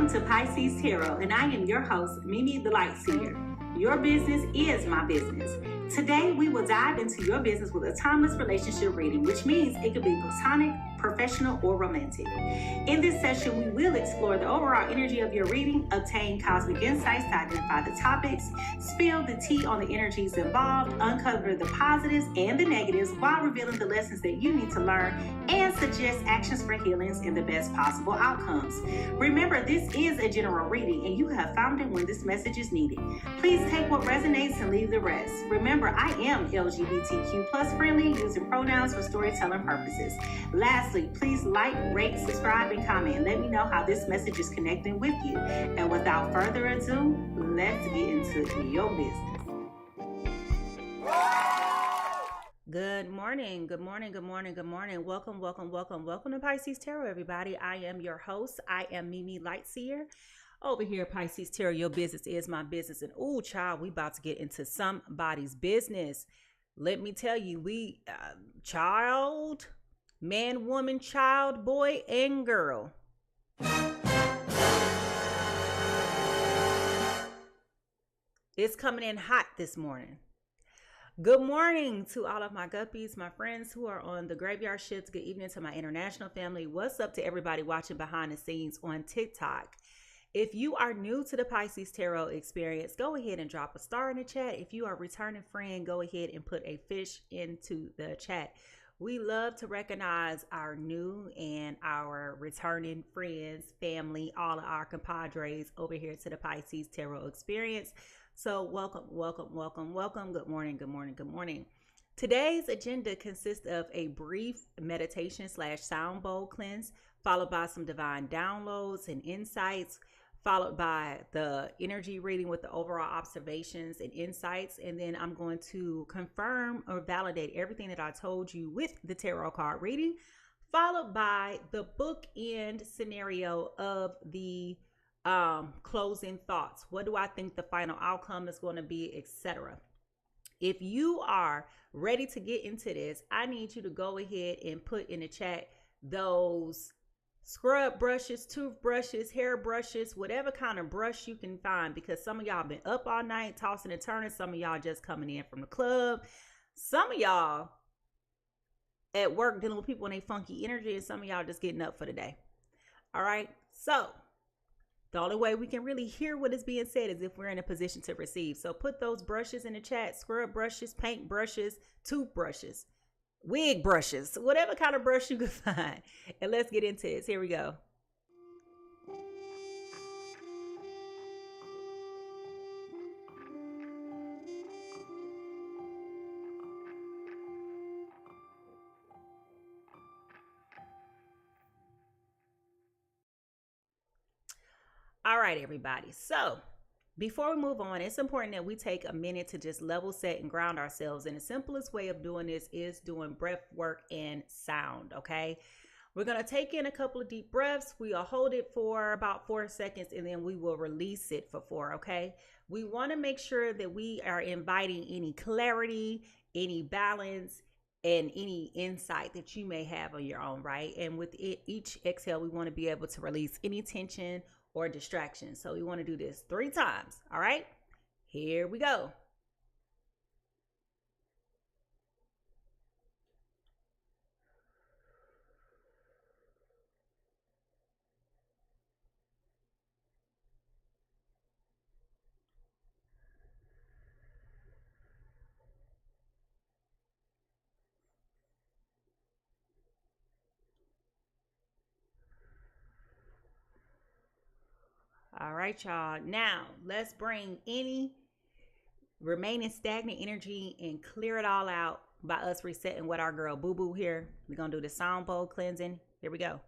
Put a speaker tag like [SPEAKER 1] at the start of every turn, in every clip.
[SPEAKER 1] Welcome to Pisces Tarot, and I am your host, Mimi Lightseer. Your business is my business. Today, we will dive into your business with a timeless relationship reading, which means it could be platonic, professional, or romantic. In this session, we will explore the overall energy of your reading, obtain cosmic insights to identify the topics, spill the tea on the energies involved, uncover the positives and the negatives while revealing the lessons that you need to learn, and suggest actions for healings and the best possible outcomes. Remember, this is a general reading, and you have found it when this message is needed. Please take what resonates and leave the rest. Remember, I am LGBTQ plus friendly, using pronouns for storytelling purposes. Lastly, please like, rate, subscribe, and comment. Let me know how this message is connecting with you. And without further ado, let's get into your business. Good morning, good morning, good morning, good morning. Welcome to Pisces Tarot, everybody. I am your host. I am Mimi Lightseer. Over here, Pisces Tarot, your business is my business. And oh, child, we about to get into somebody's business. Let me tell you, child, man, woman, child, boy, and girl. It's coming in hot this morning. Good morning to all of my guppies, my friends who are on the graveyard shifts. Good evening to my international family. What's up to everybody watching behind the scenes on TikTok? If you are new to the Pisces Tarot experience, go ahead and drop a star in the chat. If you are a returning friend, go ahead and put a fish into the chat. We love to recognize our new and our returning friends, family, all of our compadres over here to the Pisces Tarot experience. So welcome. Good morning. Today's agenda consists of a brief meditation / sound bowl cleanse, followed by some divine downloads and insights, followed by the energy reading with the overall observations and insights. And then I'm going to confirm or validate everything that I told you with the tarot card reading, followed by the bookend scenario of the closing thoughts. What do I think the final outcome is going to be, etc. If you are ready to get into this, I need you to go ahead and put in the chat those scrub brushes, toothbrushes, hair brushes, whatever kind of brush you can find, because some of y'all been up all night tossing and turning. Some of y'all just coming in from the club. Some of y'all at work dealing with people in a funky energy, and some of y'all just getting up for the day. All right. So the only way we can really hear what is being said is if we're in a position to receive. So put those brushes in the chat: scrub brushes, paint brushes, toothbrushes, wig brushes, whatever kind of brush you can find. And let's get into this. Here we go. All right, everybody. So before we move on, it's important that we take a minute to just level set and ground ourselves. And the simplest way of doing this is doing breath work and sound. Okay. We're going to take in a couple of deep breaths. We'll hold it for about 4 seconds, and then we will release it for 4. Okay. We want to make sure that we are inviting any clarity, any balance, and any insight that you may have on your own. Right. And with each exhale, we want to be able to release any tension or distraction. So we want to do this 3 times. All right, here we go. All right, y'all. Now let's bring any remaining stagnant energy and clear it all out by us resetting with our girl Boo Boo here. We're going to do the sound bowl cleansing. Here we go.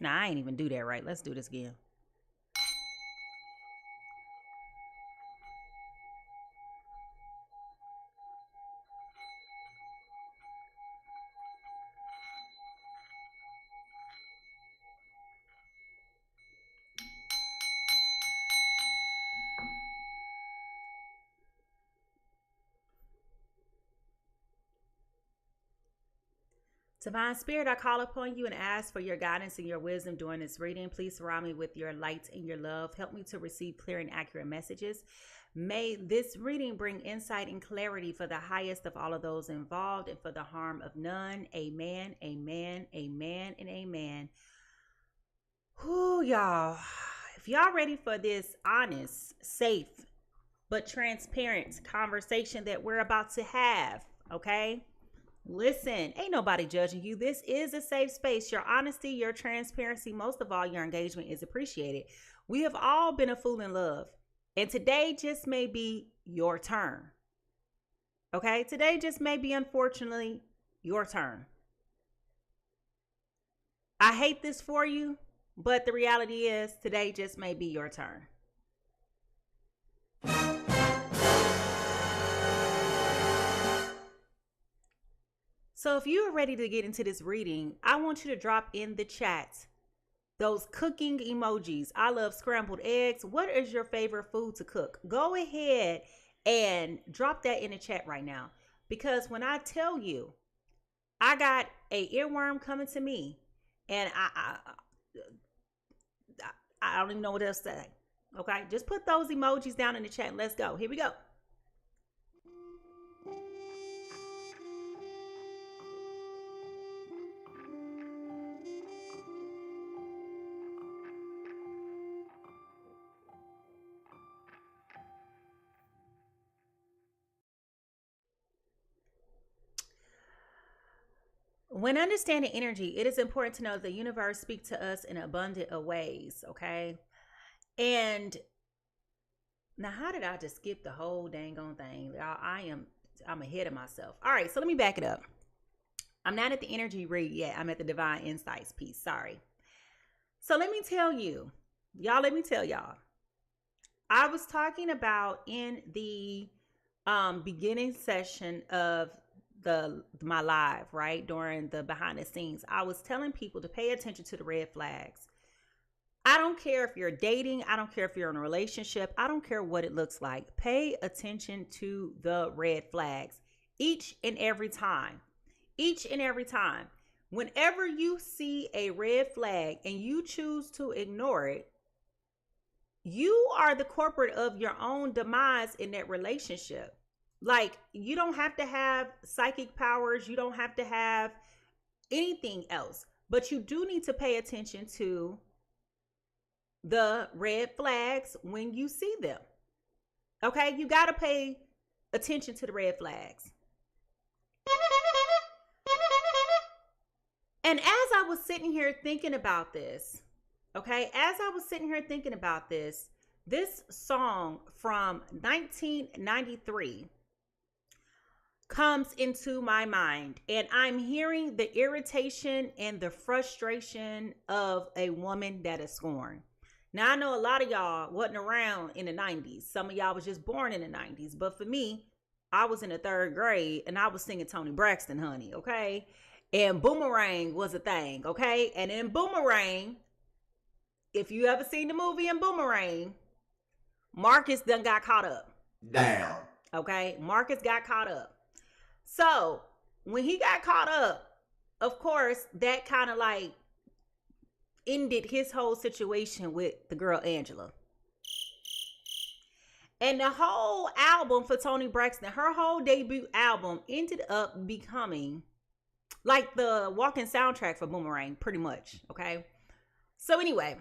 [SPEAKER 1] Now, I ain't even do that right. Let's do this again. Divine Spirit, I call upon you and ask for your guidance and your wisdom during this reading. Please surround me with your light and your love. Help me to receive clear and accurate messages. May this reading bring insight and clarity for the highest of all of those involved and for the harm of none. Amen, amen, amen, and amen. Whoo, y'all. If y'all ready for this honest, safe, but transparent conversation that we're about to have, okay? Listen, ain't nobody judging you. This is a safe space. Your honesty, your transparency, most of all, your engagement is appreciated. We have all been a fool in love. And today just may be your turn. Okay? Today just may be, unfortunately, your turn. I hate this for you, but the reality is today just may be your turn. So if you are ready to get into this reading, I want you to drop in the chat those cooking emojis. I love scrambled eggs. What is your favorite food to cook? Go ahead and drop that in the chat right now. Because when I tell you, I got a earworm coming to me, and I don't even know what else to say. Okay, just put those emojis down in the chat and let's go. Here we go. When understanding energy, it is important to know that the universe speaks to us in abundant of ways, okay? And now, how did I just skip the whole dang on thing? I'm ahead of myself. All right, so let me back it up. I'm not at the energy read yet. I'm at the divine insights piece. Sorry. So let me tell you, let me tell y'all. I was talking about in the beginning session of my live, right, during the behind the scenes, I was telling people to pay attention to the red flags. I don't care if you're dating, I don't care if you're in a relationship, I don't care what it looks like. Pay attention to the red flags each and every time. Whenever you see a red flag and you choose to ignore it, you are the culprit of your own demise in that relationship. Like, you don't have to have psychic powers. You don't have to have anything else. But you do need to pay attention to the red flags when you see them. Okay? You got to pay attention to the red flags. And as I was sitting here thinking about this, this song from 1993 comes into my mind, and I'm hearing the irritation and the frustration of a woman that is scorned. Now, I know a lot of y'all wasn't around in the 90s. Some of y'all was just born in the 90s. But for me, I was in the 3rd grade and I was singing Toni Braxton, honey, okay? And Boomerang was a thing, okay? And in Boomerang, if you ever seen the movie in Boomerang, Marcus done got caught up.
[SPEAKER 2] Damn.
[SPEAKER 1] Okay? Marcus got caught up. So when he got caught up, of course, that kind of like ended his whole situation with the girl Angela. And the whole album for Toni Braxton, her whole debut album ended up becoming like the walking soundtrack for Boomerang, pretty much. Okay. So anyway,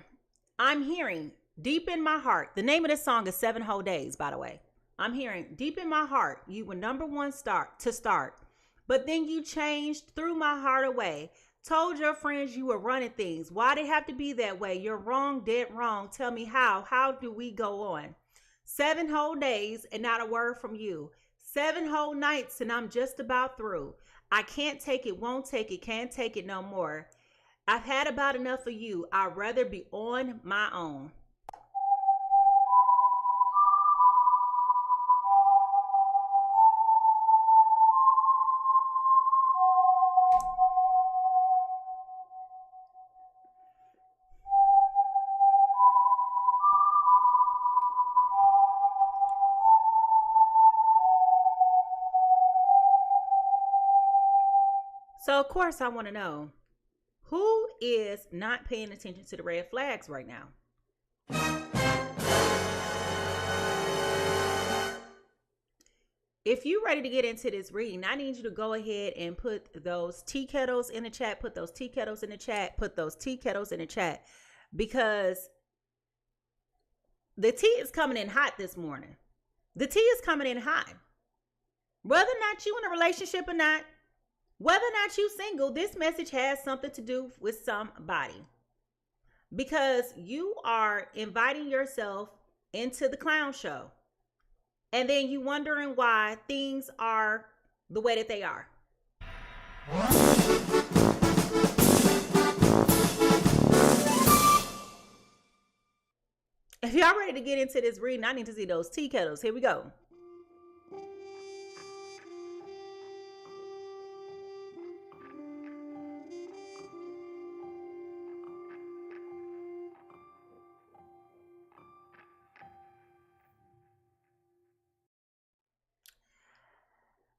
[SPEAKER 1] I'm hearing deep in my heart, the name of this song is 7 Whole Days, by the way. I'm hearing deep in my heart, you were number one to start, but then you changed, threw my heart away, told your friends you were running things. Why did it have to be that way? You're wrong, dead wrong. Tell me how do we go on? 7 whole days and not a word from you. 7 whole nights and I'm just about through. I can't take it, won't take it, can't take it no more. I've had about enough of you. I'd rather be on my own. So So, of course, I want to know, who is not paying attention to the red flags right now? If you're ready to get into this reading, I need you to go ahead and put those tea kettles in the chat, put those tea kettles in the chat, put those tea kettles in the chat, because the tea is coming in hot this morning. The tea is coming in hot. Whether or not you in a relationship or not, whether or not you single, this message has something to do with somebody, because you are inviting yourself into the clown show. And then you wondering why things are the way that they are. If y'all ready to get into this reading, I need to see those tea kettles. Here we go.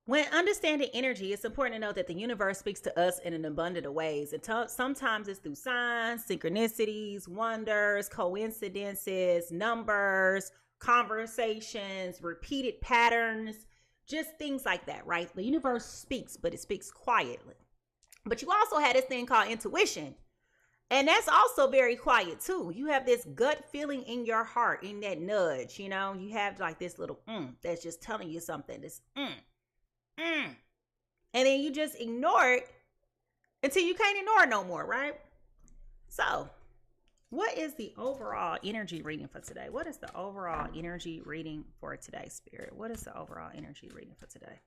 [SPEAKER 1] When understanding energy, it's important to know that the universe speaks to us in an abundant of ways. And sometimes it's through signs, synchronicities, wonders, coincidences, numbers, conversations, repeated patterns, just things like that, right? The universe speaks, but it speaks quietly. But you also had this thing called intuition. And that's also very quiet too. You have this gut feeling in your heart, in that nudge, you know, you have like this little that's just telling you something. This and then you just ignore it until you can't ignore it no more, right? So, what is the overall energy reading for today? What is the overall energy reading for today, Spirit? What is the overall energy reading for today?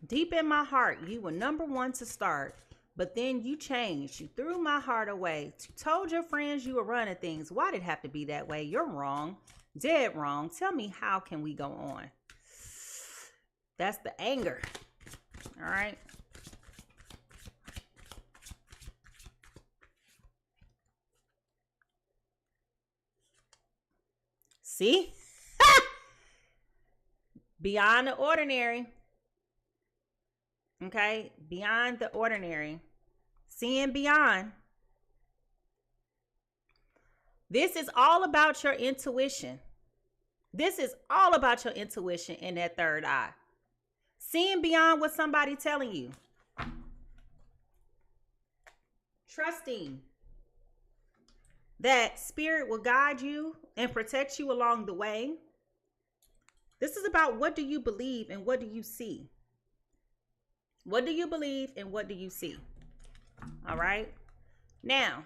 [SPEAKER 1] Deep in my heart, you were number one to start, but then you changed. You threw my heart away. You told your friends you were running things. Why did it have to be that way? You're wrong. Dead wrong. Tell me, how can we go on? That's the anger. All right. See? Beyond the ordinary. Okay, beyond the ordinary, seeing beyond. This is all about your intuition. This is all about your intuition in that third eye. Seeing beyond what somebody's telling you. Trusting that spirit will guide you and protect you along the way. This is about, what do you believe and what do you see? What do you believe and what do you see? All right. Now,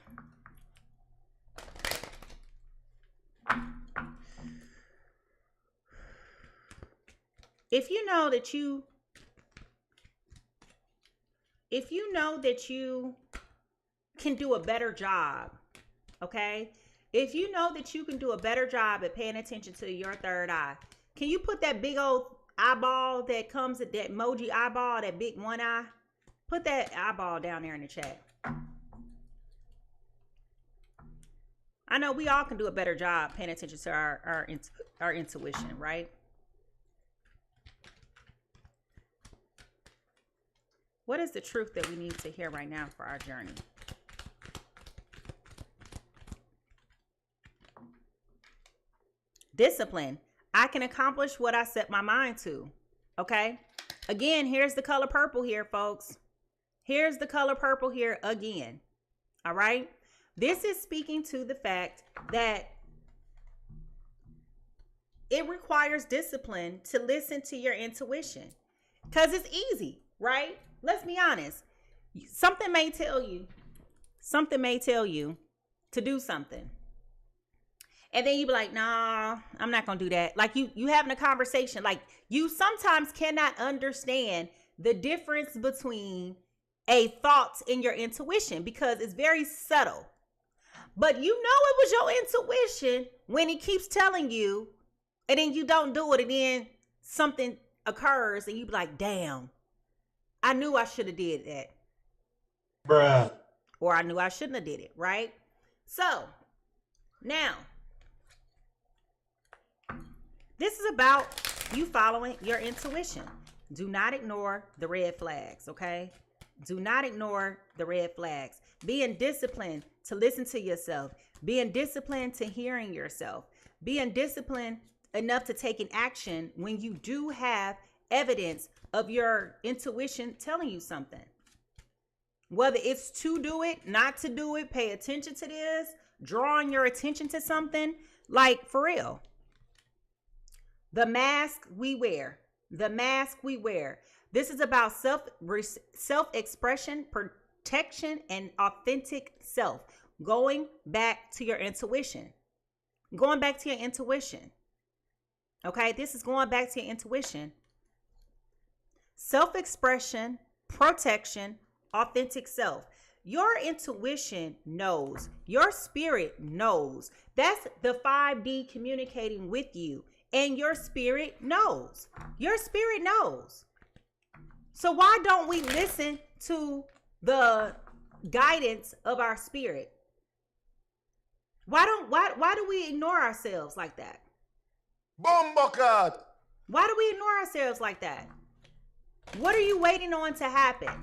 [SPEAKER 1] if you know that you can do a better job, okay? If you know that you can do a better job at paying attention to your third eye, can you put that big old eyeball that comes at that emoji eyeball, that big one eye, put that eyeball down there in the chat. I know we all can do a better job paying attention to our intuition, right? What is the truth that we need to hear right now for our journey? Discipline. I can accomplish what I set my mind to. Okay. Again, here's the color purple here, folks. Here's the color purple here again. All right. This is speaking to the fact that it requires discipline to listen to your intuition, because it's easy, right? Let's be honest. Something may tell you to do something. And then you be like, nah, I'm not going to do that. Like you having a conversation, like you sometimes cannot understand the difference between a thought and your intuition, because it's very subtle. But you know it was your intuition when it keeps telling you, and then you don't do it, and then something occurs and you be like, damn, I knew I should have did that.
[SPEAKER 2] Bruh.
[SPEAKER 1] Or I knew I shouldn't have did it, right? So, now, this is about you following your intuition. Do not ignore the red flags, okay? Do not ignore the red flags. Being disciplined to listen to yourself. Being disciplined to hearing yourself. Being disciplined enough to take an action when you do have evidence of your intuition telling you something. Whether it's to do it, not to do it, pay attention to this, drawing your attention to something, like for real. The mask we wear. The mask we wear. This is about self-expression, protection, and authentic self. Going back to your intuition. Going back to your intuition. Okay, this is going back to your intuition. Self-expression, protection, authentic self. Your intuition knows. Your spirit knows. That's the 5D communicating with you. And your spirit knows. Your spirit knows. So why don't we listen to the guidance of our spirit? Why do we ignore ourselves like that?
[SPEAKER 2] Bombakat.
[SPEAKER 1] Why do we ignore ourselves like that? What are you waiting on to happen?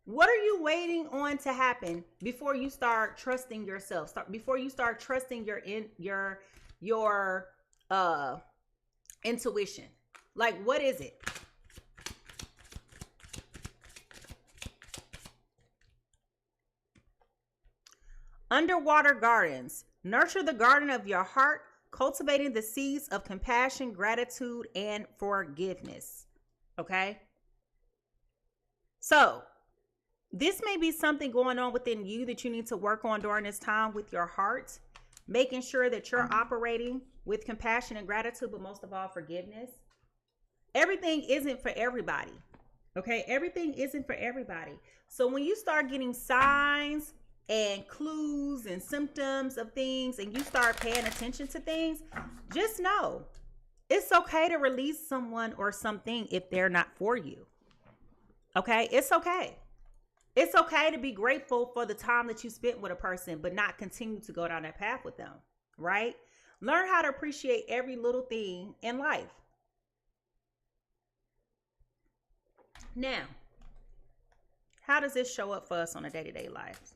[SPEAKER 1] What are you waiting on to happen before you start trusting yourself? Before you start trusting your intuition. Like, what is it? Underwater gardens. Nurture the garden of your heart, cultivating the seeds of compassion, gratitude, and forgiveness. Okay? So, this may be something going on within you that you need to work on during this time with your heart, making sure that you're operating with compassion and gratitude, but most of all, forgiveness. Everything isn't for everybody. Okay? Everything isn't for everybody. So when you start getting signs and clues and symptoms of things and you start paying attention to things, just know it's okay to release someone or something if they're not for you. Okay? It's okay. It's okay to be grateful for the time that you spent with a person, but not continue to go down that path with them, right? Learn how to appreciate every little thing in life. Now, how does this show up for us on a day-to-day life?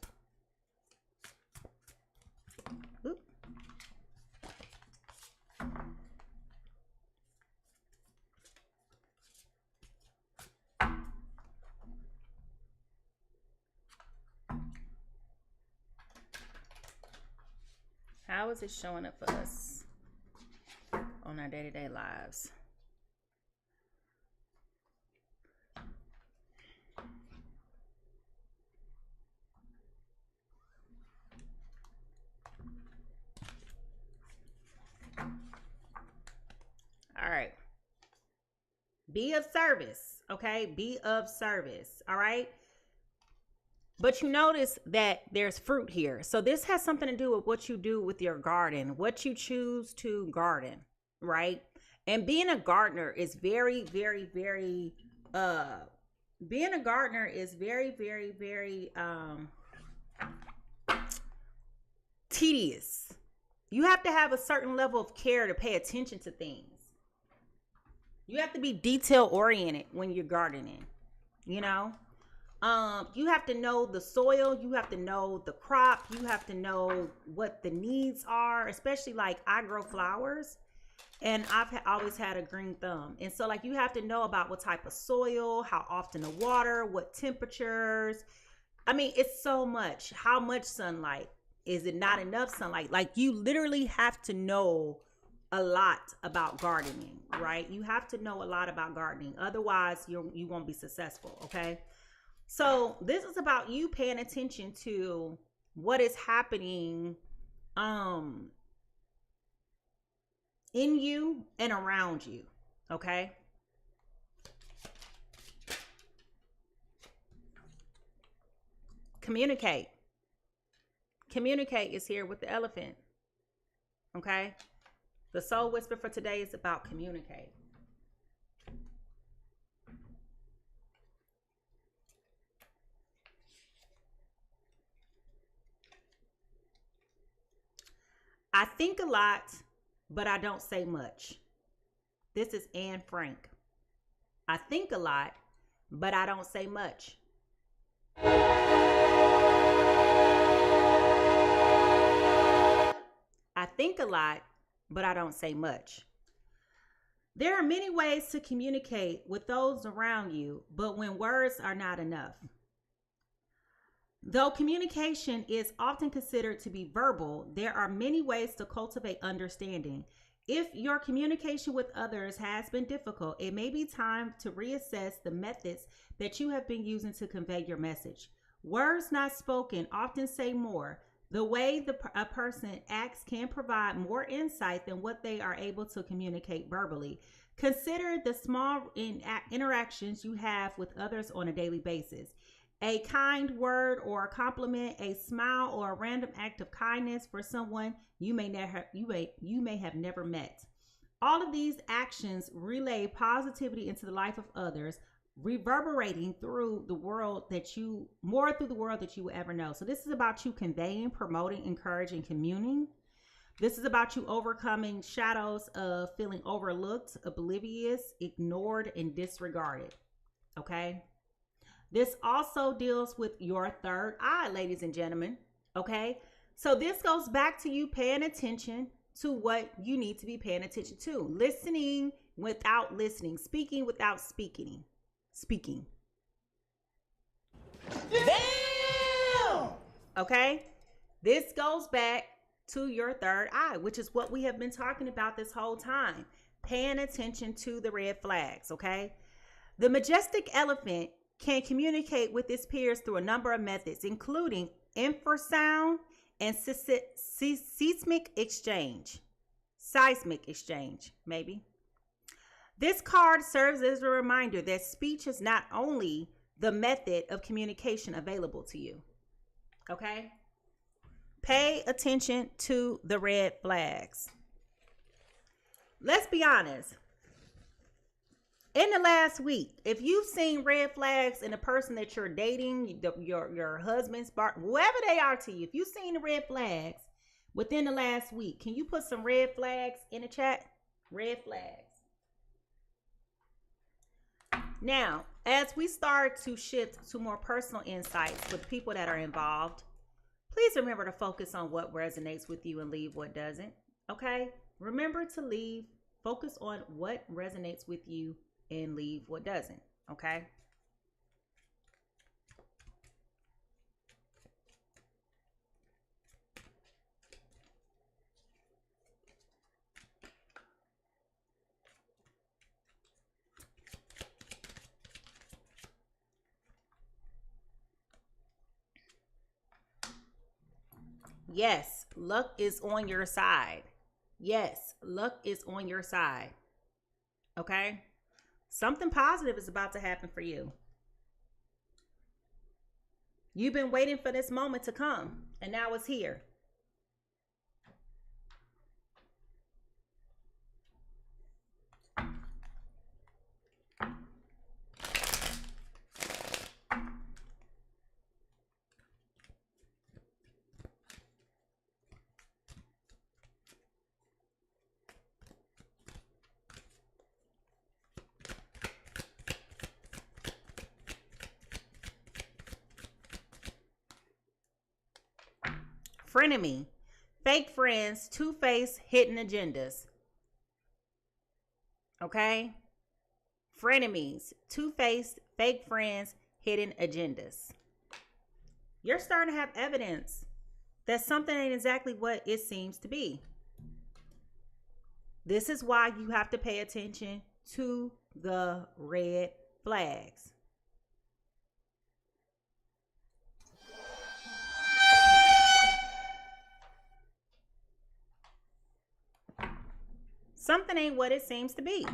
[SPEAKER 1] Oop. How is it showing up for us on our day-to-day lives? All right. Be of service, okay? Be of service, all right? But you notice that there's fruit here. So this has something to do with what you do with your garden, what you choose to garden, right? And being a gardener is very, very, very, being a gardener is very, very, very tedious. You have to have a certain level of care to pay attention to things. You have to be detail oriented when you're gardening, you know? You have to know the soil, you have to know the crop, you have to know what the needs are, especially like I grow flowers and I've always had a green thumb. And so like you have to know about what type of soil, how often to water, what temperatures. I mean, it's so much. How much sunlight? Is it not enough sunlight? Like you literally have to know a lot about gardening, right? You have to know a lot about gardening. Otherwise, you won't be successful, okay? So this is about you paying attention to what is happening in you and around you, okay? Communicate. Communicate is here with the elephant, okay? The soul whisper for today is about communicate. I think a lot, but I don't say much. This is Anne Frank. I think a lot, but I don't say much. I think a lot, but I don't say much. There are many ways to communicate with those around you, but when words are not enough. Though communication is often considered to be verbal, there are many ways to cultivate understanding. If your communication with others has been difficult, it may be time to reassess the methods that you have been using to convey your message. Words not spoken often say more. The way a person acts can provide more insight than what they are able to communicate verbally. Consider the small interactions you have with others on a daily basis. A kind word or a compliment, a smile, or a random act of kindness for someone you may have never met. All of these actions relay positivity into the life of others, reverberating through the world that you will ever know. So this is about you conveying, promoting, encouraging, communing. This is about you overcoming shadows of feeling overlooked, oblivious, ignored, and disregarded. Okay. This also deals with your third eye, ladies and gentlemen. Okay. So this goes back to you paying attention to what you need to be paying attention to. Listening without listening. Speaking without speaking. Damn! Okay. This goes back to your third eye, which is what we have been talking about this whole time. Paying attention to the red flags. Okay. The majestic elephant can communicate with its peers through a number of methods, including infrasound and seismic exchange. Maybe. This card serves as a reminder that speech is not only the method of communication available to you. Okay? Pay attention to the red flags. Let's be honest. In the last week, if you've seen red flags in a person that you're dating, your husband's whoever they are to you, if you've seen the red flags within the last week, can you put some red flags in the chat? Red flags. Now, as we start to shift to more personal insights with people that are involved, please remember to focus on what resonates with you and leave what doesn't. Okay? Remember to focus on what resonates with you and leave what doesn't. Okay. Yes, luck is on your side. Yes, luck is on your side. Okay. Something positive is about to happen for you. You've been waiting for this moment to come, and now it's here. Frenemy, fake friends, two-faced, hidden agendas. Okay? Frenemies, two-faced, fake friends, hidden agendas. You're starting to have evidence that something ain't exactly what it seems to be. This is why you have to pay attention to the red flags. Something ain't what it seems to be.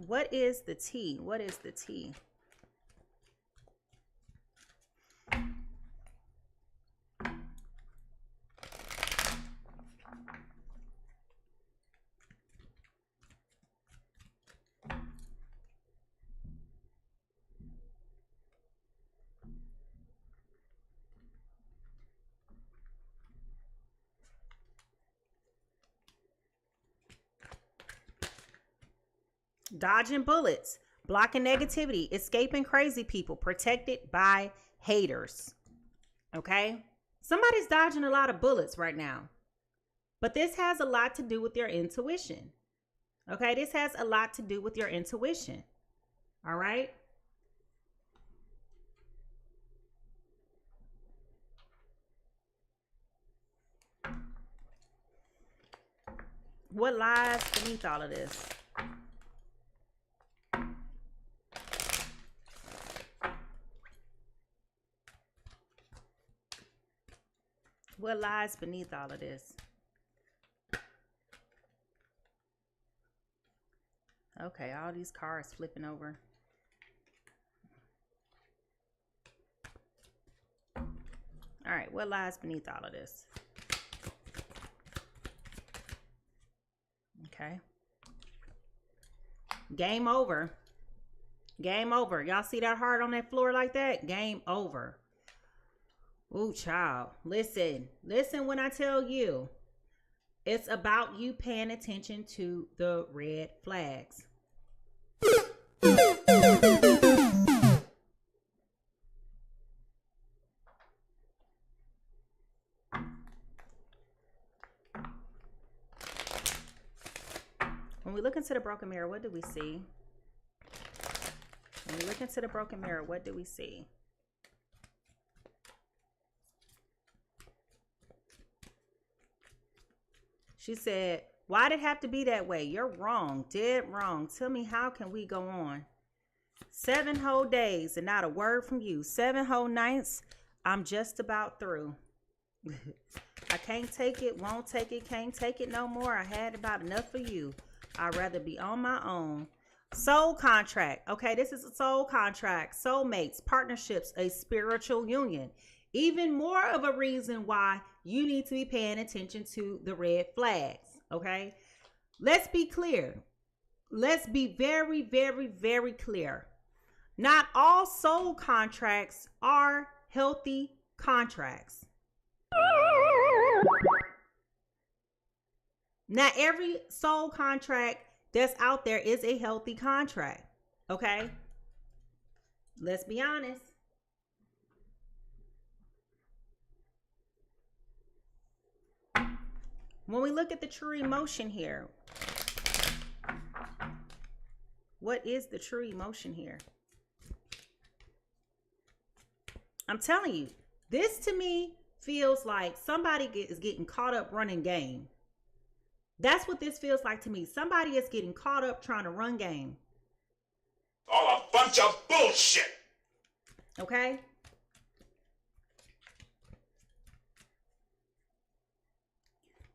[SPEAKER 1] What is the tea? What is the tea? Dodging bullets, blocking negativity, escaping crazy people, protected by haters. Okay? Somebody's dodging a lot of bullets right now. But this has a lot to do with your intuition. Okay? This has a lot to do with your intuition. All right? What lies beneath all of this? What lies beneath all of this? Okay, all these cards flipping over. All right, what lies beneath all of this? Okay. Game over. Game over. Y'all see that heart on that floor like that? Game over. Ooh, child. Listen. Listen when I tell you. It's about you paying attention to the red flags. When we look into the broken mirror, what do we see? When we look into the broken mirror, what do we see? She said, why did it have to be that way? You're wrong, dead wrong. Tell me, how can we go on? 7 whole days and not a word from you. 7 whole nights, I'm just about through. I can't take it, won't take it, can't take it no more. I had about enough of you. I'd rather be on my own. Soul contract. Okay, this is a soul contract. Soulmates, partnerships, a spiritual union. Even more of a reason why you need to be paying attention to the red flags. Okay, let's be clear. Let's be very, very, very clear. Not all soul contracts are healthy contracts. Not every soul contract that's out there is a healthy contract. Okay? Let's be honest. When we look at the true emotion here, what is the true emotion here? I'm telling you, this to me feels like somebody is getting caught up running game. That's what this feels like to me. Somebody is getting caught up trying to run game.
[SPEAKER 2] All a bunch of bullshit.
[SPEAKER 1] Okay?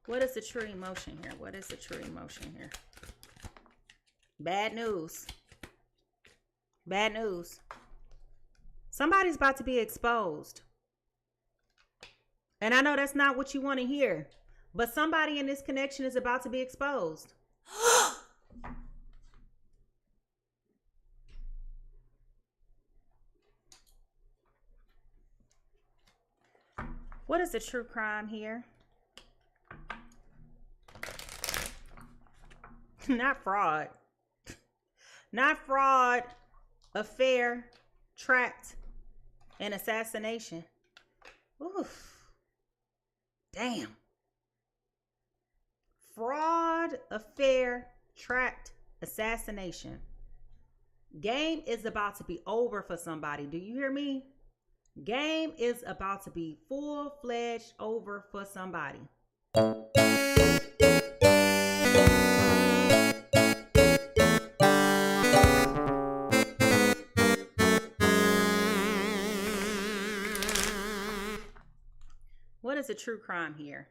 [SPEAKER 1] What is the true emotion here? What is the true emotion here? Bad news. Bad news. Somebody's about to be exposed. And I know that's not what you want to hear. But somebody in this connection is about to be exposed. What is the true crime here? Not fraud. Not fraud, affair, tract, and assassination. Oof. Damn. Fraud, affair, tract, assassination. Game is about to be over for somebody. Do you hear me? Game is about to be full-fledged over for somebody. What is the true crime here?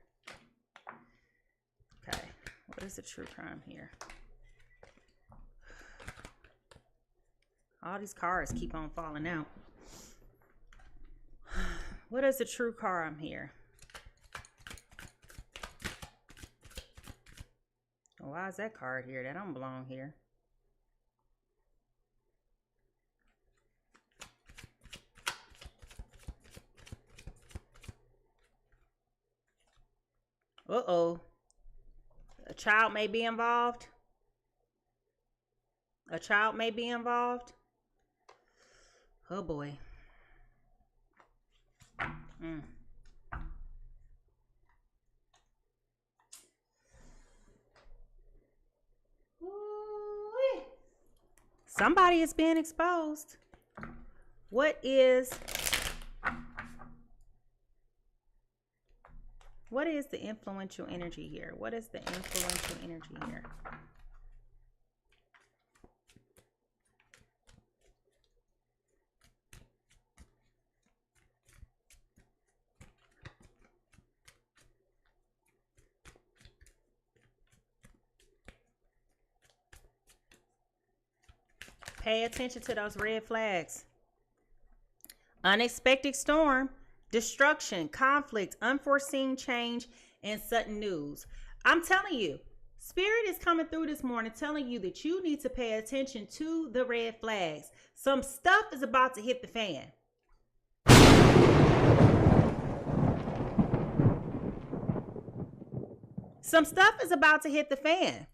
[SPEAKER 1] Okay, what is the true crime here? All these cards keep on falling out. What is the true crime here? Why is that card here? That don't belong here. Uh-oh. A child may be involved. A child may be involved. Oh boy. Somebody is being exposed. What is the influential energy here? What is the influential energy here? Pay attention to those red flags. Unexpected storm, destruction, conflict, unforeseen change, and sudden news. I'm telling you, Spirit is coming through this morning telling you that you need to pay attention to the red flags. Some stuff is about to hit the fan. Some stuff is about to hit the fan.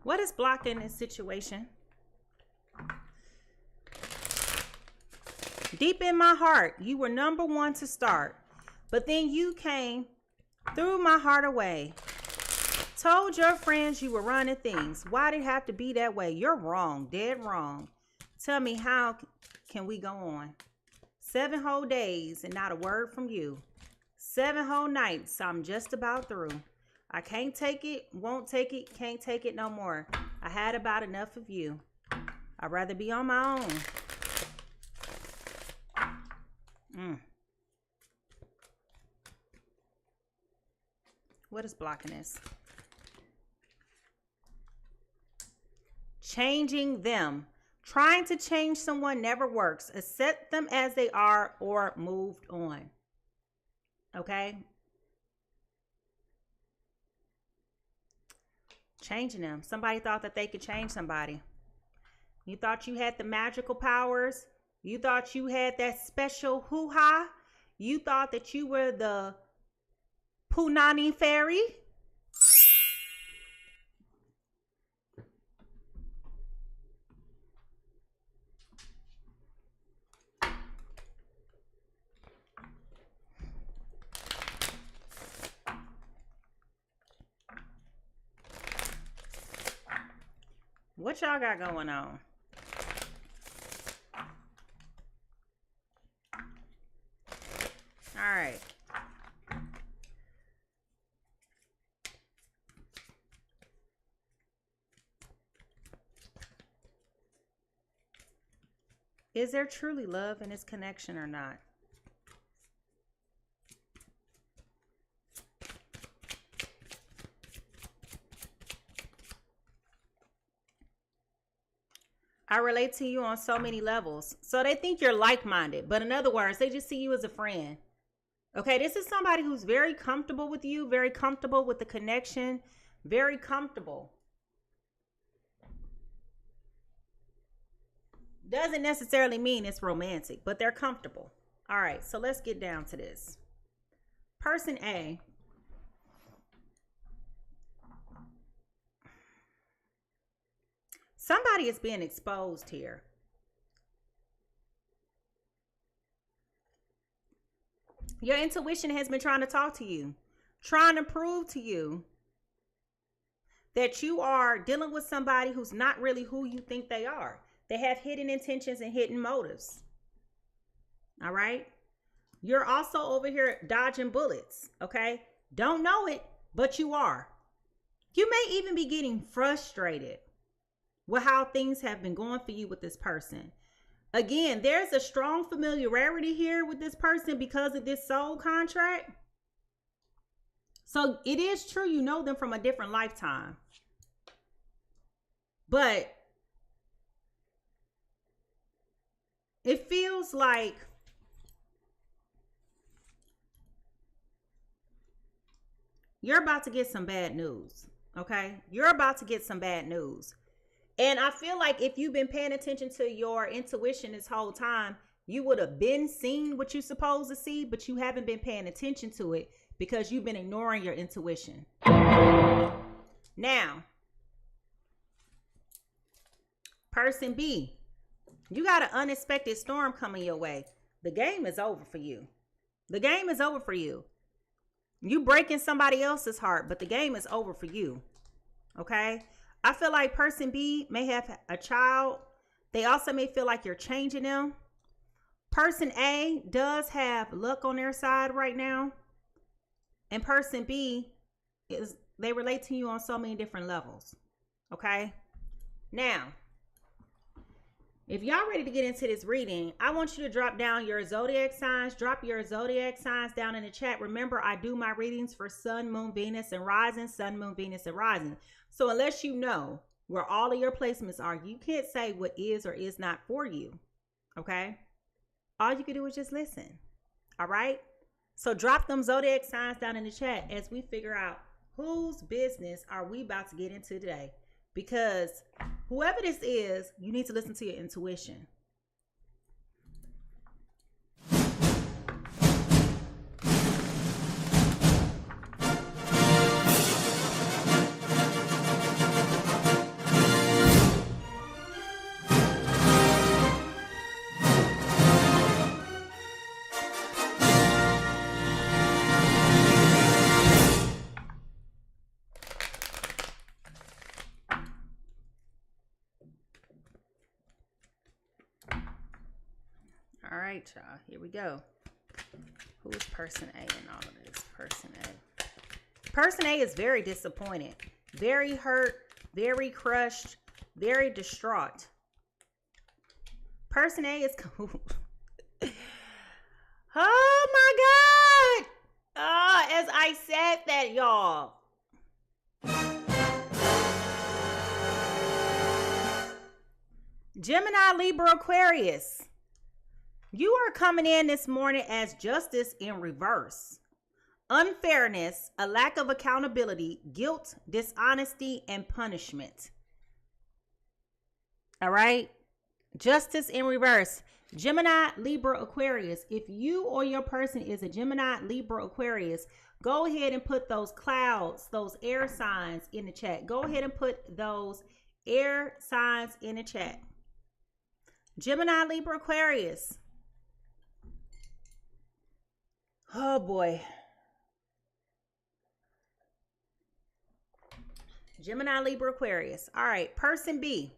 [SPEAKER 1] What is blocking this situation? Deep in my heart, you were number one to start, but then you came, threw my heart away, told your friends you were running things. Why did it have to be that way? You're wrong, dead wrong. Tell me, how can we go on? 7 whole days and not a word from you. 7 whole nights, I'm just about through. I can't take it, won't take it, can't take it no more. I had about enough of you. I'd rather be on my own. What is blocking this? Changing them. Trying to change someone never works. Accept them as they are or moved on. Okay? Changing them. Somebody thought that they could change somebody. You thought you had the magical powers. You thought you had that special hoo-ha. You thought that you were the Punani fairy. What y'all got going on? All right. Is there truly love in this connection or not? I relate to you on so many levels. So they think you're like-minded, but in other words, they just see you as a friend. Okay, this is somebody who's very comfortable with you, very comfortable with the connection, very comfortable. Doesn't necessarily mean it's romantic, but they're comfortable. All right, so let's get down to this. Person A. Somebody is being exposed here. Your intuition has been trying to talk to you, trying to prove to you that you are dealing with somebody who's not really who you think they are. They have hidden intentions and hidden motives. All right. You're also over here dodging bullets. Okay. Don't know it, but you are. You may even be getting frustrated with how things have been going for you with this person. Again, there's a strong familiarity here with this person because of this soul contract. So it is true you know them from a different lifetime. But it feels like you're about to get some bad news. Okay? You're about to get some bad news. And I feel like if you've been paying attention to your intuition this whole time, you would have been seeing what you're supposed to see, but you haven't been paying attention to it because you've been ignoring your intuition. Now, person B, you got an unexpected storm coming your way. The game is over for you. The game is over for you. You breaking somebody else's heart, but the game is over for you. Okay? I feel like person B may have a child. They also may feel like you're changing them. Person A does have luck on their side right now. And person B, they relate to you on so many different levels. Okay? Now, if y'all ready to get into this reading, I want you to drop down your zodiac signs. Drop your zodiac signs down in the chat. Remember, I do my readings for Sun, Moon, Venus, and Rising. Sun, Moon, Venus, and Rising. So unless you know where all of your placements are, you can't say what is or is not for you. Okay? All you can do is just listen. All right? So drop them zodiac signs down in the chat as we figure out whose business are we about to get into today. Because whoever this is, you need to listen to your intuition. All right, y'all. Here we go. Who's person A in all of this? Person A. Person A is very disappointed, very hurt, very crushed, very distraught. Person A is cool. Oh my God. As I said that, y'all. Gemini, Libra, Aquarius. You are coming in this morning as justice in reverse. Unfairness, a lack of accountability, guilt, dishonesty, and punishment. All right? Justice in reverse. Gemini, Libra, Aquarius. If you or your person is a Gemini, Libra, Aquarius, go ahead and put those clouds, those air signs in the chat. Go ahead and put those air signs in the chat. Gemini, Libra, Aquarius. Oh boy. Gemini, Libra, Aquarius. All right. Person B.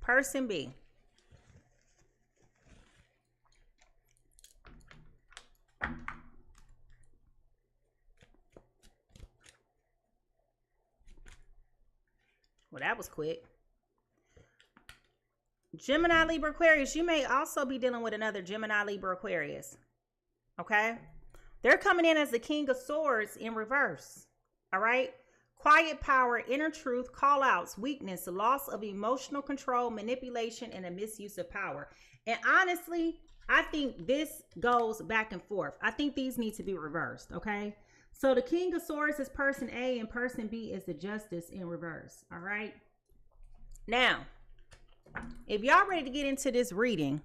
[SPEAKER 1] Person B. Well, that was quick. Gemini, Libra, Aquarius, you may also be dealing with another Gemini, Libra, Aquarius. Okay? They're coming in as the King of Swords in reverse. All right? Quiet power, inner truth, call outs, weakness, loss of emotional control, manipulation, and a misuse of power. And honestly, I think this goes back and forth. I think these need to be reversed. Okay? So the King of Swords is person A and person B is the Justice in reverse. All right? Now, if y'all ready to get into this reading,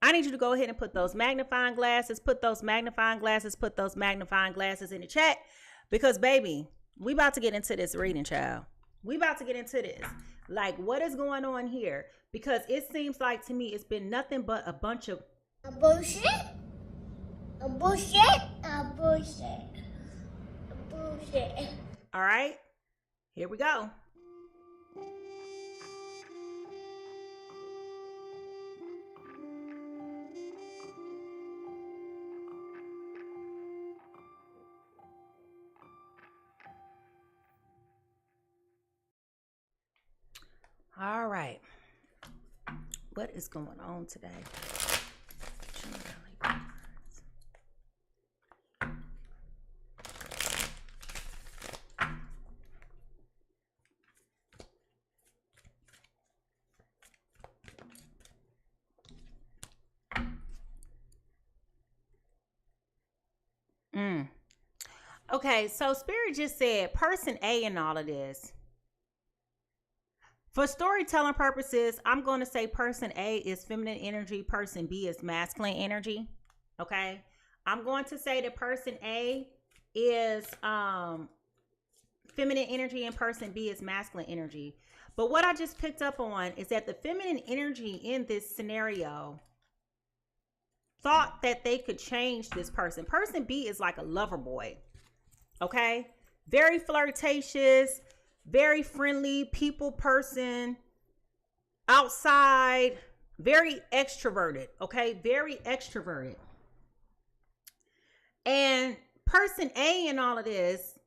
[SPEAKER 1] I need you to go ahead and put those magnifying glasses, put those magnifying glasses in the chat. Because, baby, we about to get into this reading, child. We about to get into this. Like, what is going on here? Because it seems like to me it's been nothing but a bunch of
[SPEAKER 3] bullshit.
[SPEAKER 1] All right, here we go. All right. What is going on today? Okay, so Spirit just said person A in all of this For storytelling purposes, I'm going to say person A is feminine energy, person B is masculine energy. Okay. I'm going to say that person A is feminine energy and person B is masculine energy. But what I just picked up on is that the feminine energy in this scenario thought that they could change this person. Person B is like a lover boy. Okay. Very flirtatious, very friendly people person, outside, very extroverted. Okay. Very extroverted. And person A in all of this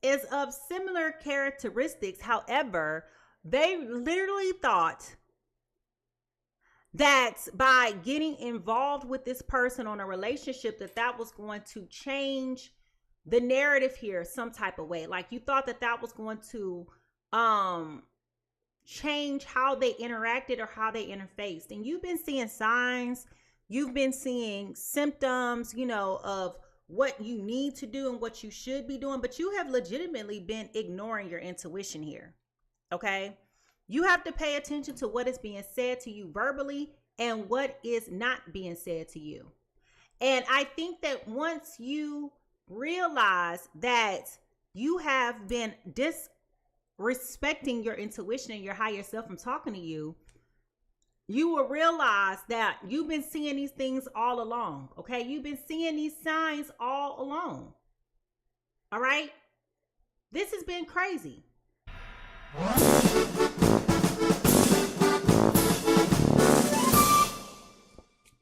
[SPEAKER 1] is of similar characteristics. However, they literally thought that by getting involved with this person on a relationship, that was going to change the narrative here some type of way. Like you thought that was going to change how they interacted or how they interfaced. And you've been seeing signs, you've been seeing symptoms, you know, of what you need to do and what you should be doing, but you have legitimately been ignoring your intuition here. Okay. You have to pay attention to what is being said to you verbally and what is not being said to you. And I think that once you realize that you have been disrespecting your intuition and your higher self from talking to you, you will realize that you've been seeing these things all along. Okay. You've been seeing these signs all along. All right. This has been crazy.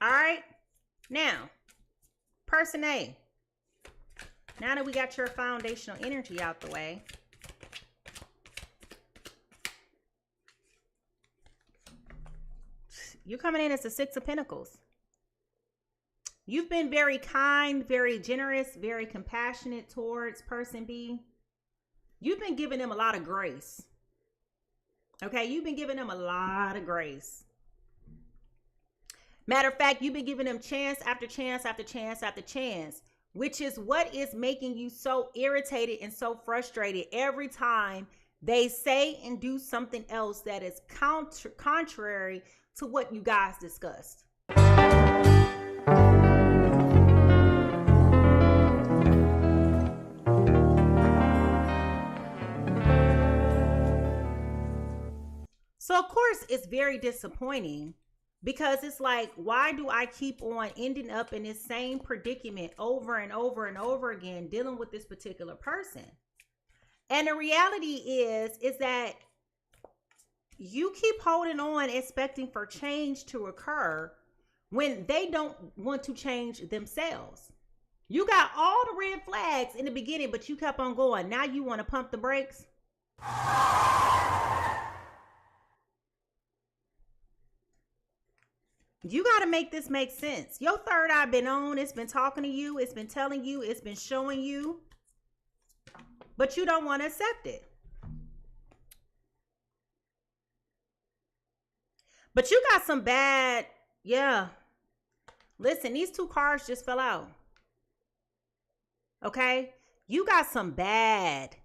[SPEAKER 1] All right. Now, person A. Now that we got your foundational energy out the way, you're coming in as the Six of Pentacles. You've been very kind, very generous, very compassionate towards person B. You've been giving them a lot of grace. Okay, you've been giving them a lot of grace. Matter of fact, you've been giving them chance after chance after chance after chance, which is what is making you so irritated and so frustrated every time they say and do something else that is contrary to what you guys discussed. So of course it's very disappointing, because it's like, why do I keep on ending up in this same predicament over and over and over again, dealing with this particular person? And the reality is that you keep holding on, expecting for change to occur when they don't want to change themselves. You got all the red flags in the beginning, but you kept on going. Now you want to pump the brakes. You got to make this make sense. Your third eye been on. It's been talking to you. It's been telling you. It's been showing you. But you don't want to accept it. But you got some bad, yeah. Listen, these two cards just fell out. Okay? You got some bad,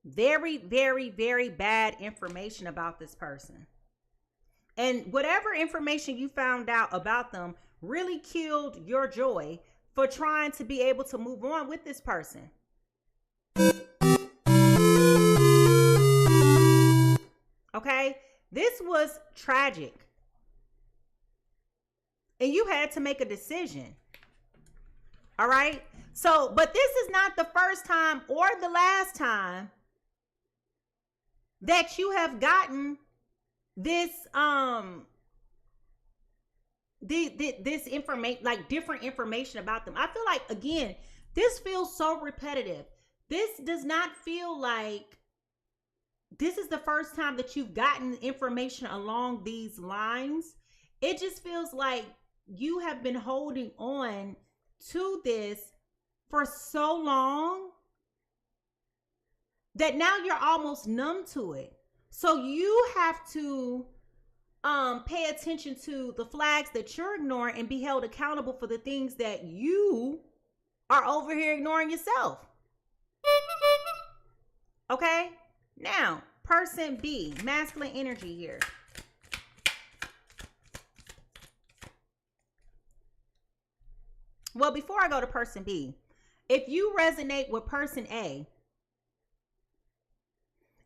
[SPEAKER 1] very, very, very bad information about this person. And whatever information you found out about them really killed your joy for trying to be able to move on with this person. Okay? This was tragic. And you had to make a decision. All right? So, but this is not the first time or the last time that you have gotten this this information, like different information about them. I feel like, again, this feels so repetitive. This does not feel like this is the first time that you've gotten information along these lines. It just feels like you have been holding on to this for so long that now you're almost numb to it. So you have to pay attention to the flags that you're ignoring and be held accountable for the things that you are over here ignoring yourself. Okay? Now, Person B, masculine energy here. Well, before I go to person B, if you resonate with person A,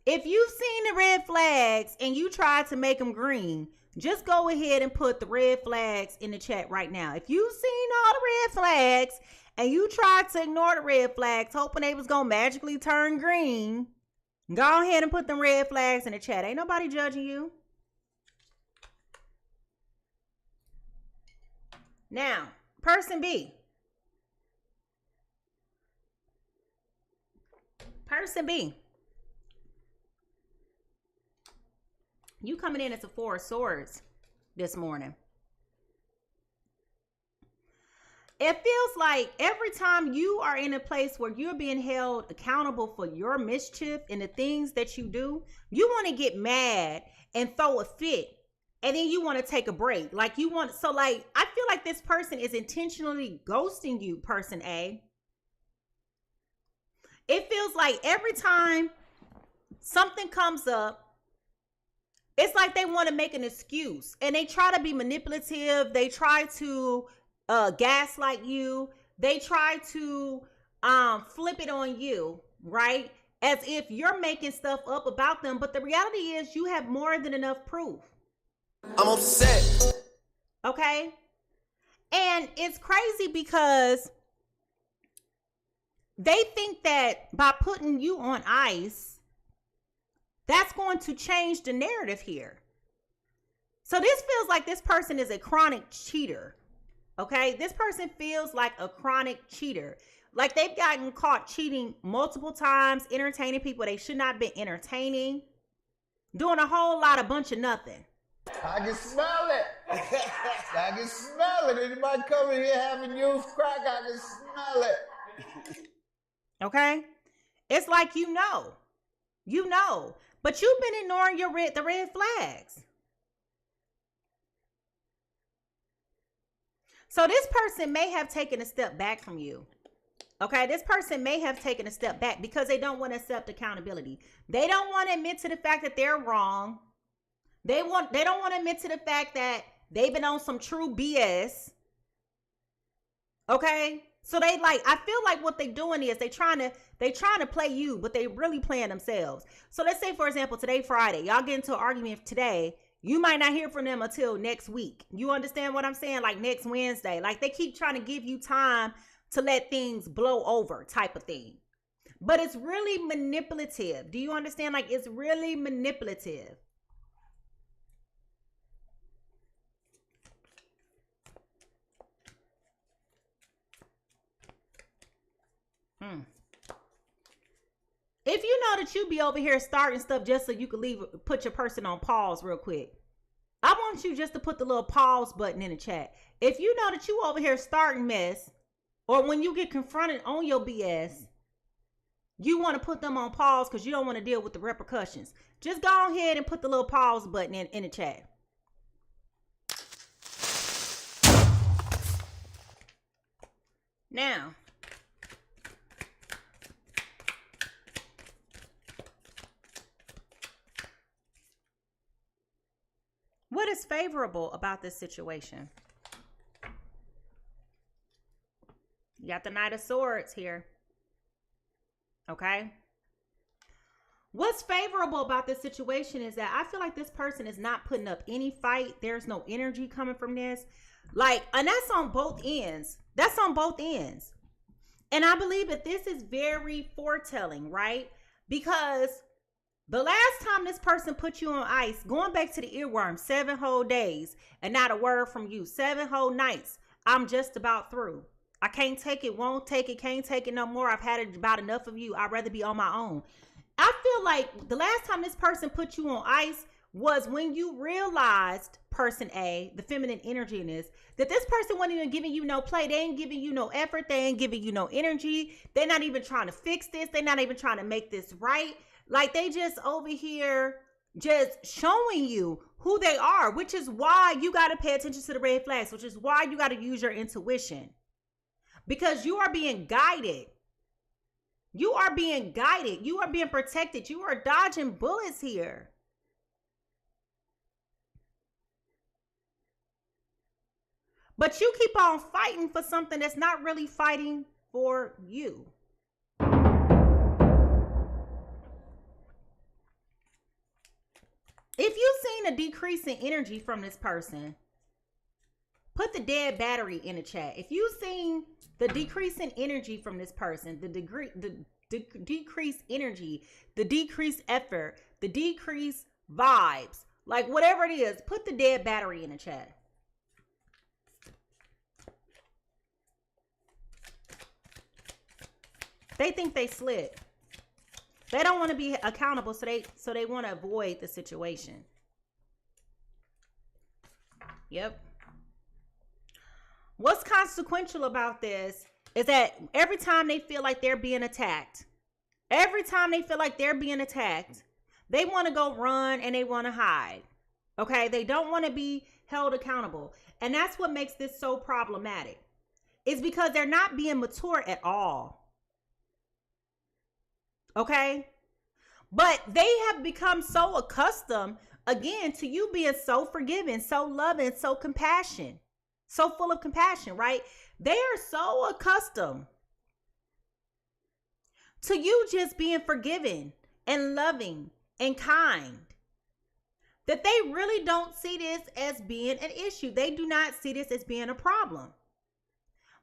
[SPEAKER 1] if you've seen the red flags and you try to make them green, just go ahead and put the red flags in the chat right now. If you've seen all the red flags and you tried to ignore the red flags, hoping they was going to magically turn green, go ahead and put them red flags in the chat. Ain't nobody judging you. Now, person B. Person B. You coming in as a 4 of Swords this morning. It feels like every time you are in a place where you're being held accountable for your mischief and the things that you do, you want to get mad and throw a fit. And then you want to take a break. Like you want, so like, I feel like this person is intentionally ghosting you, person A. It feels like every time something comes up, it's like they want to make an excuse and they try to be manipulative. They try to gaslight you. They try to flip it on you, right? As if you're making stuff up about them. But the reality is you have more than enough proof.
[SPEAKER 3] I'm upset.
[SPEAKER 1] Okay? And it's crazy because they think that by putting you on ice, that's going to change the narrative here. So this feels like this person is a chronic cheater. Okay? This person feels like a chronic cheater. Like they've gotten caught cheating multiple times, entertaining people they should not be entertaining, doing a whole lot of bunch of nothing.
[SPEAKER 4] I can smell it. I can smell it. Anybody coming here having used crack, I can smell it.
[SPEAKER 1] Okay? It's like you know. But you've been ignoring the red flags. So this person may have taken a step back from you. Okay, this person may have taken a step back because they don't want to accept accountability. They don't want to admit to the fact that they're wrong. They don't want to admit to the fact that they've been on some true BS. Okay? So I feel like what they're doing is they trying to play you, but they really playing themselves. So let's say, for example, today, Friday, y'all get into an argument today. You might not hear from them until next week. You understand what I'm saying? Like next Wednesday. Like they keep trying to give you time to let things blow over type of thing. But it's really manipulative. Do you understand? Like it's really manipulative. If you know that you be over here starting stuff just so you can put your person on pause real quick. I want you just to put the little pause button in the chat. If you know that you over here starting mess, or when you get confronted on your BS, you want to put them on pause because you don't want to deal with the repercussions. Just go ahead and put the little pause button in the chat. Now, what is favorable about this situation? You got the Knight of Swords here. Okay? What's favorable about this situation is that I feel like this person is not putting up any fight. There's no energy coming from this. And that's on both ends. That's on both ends. And I believe that this is very foretelling, right? Because the last time this person put you on ice, going back to the earworm, 7 whole days and not a word from you, 7 whole nights. I'm just about through. I can't take it, won't take it, can't take it no more. I've had about enough of you. I'd rather be on my own. I feel like the last time this person put you on ice was when you realized, person A, the feminine energy in this, that this person wasn't even giving you no play. They ain't giving you no effort. They ain't giving you no energy. They're not even trying to fix this. They're not even trying to make this right. Like they just over here just showing you who they are, which is why you got to pay attention to the red flags, which is why you got to use your intuition, because you are being guided. You are being guided. You are being protected. You are dodging bullets here. But you keep on fighting for something that's not really fighting for you. If you've seen a decrease in energy from this person, put the dead battery in the chat. If you've seen the decrease in energy from this person, the decreased energy, the decreased effort, the decreased vibes, like whatever it is, put the dead battery in the chat. They think they slick. They don't want to be accountable, so they want to avoid the situation. Yep. What's consequential about this is that every time they feel like they're being attacked, they want to go run and they want to hide. Okay? They don't want to be held accountable. And that's what makes this so problematic. It's because they're not being mature at all. Okay? But they have become so accustomed, again, to you being so forgiving, so loving, so compassionate, so full of compassion, right? They are so accustomed to you just being forgiving and loving and kind that they really don't see this as being an issue. They do not see this as being a problem.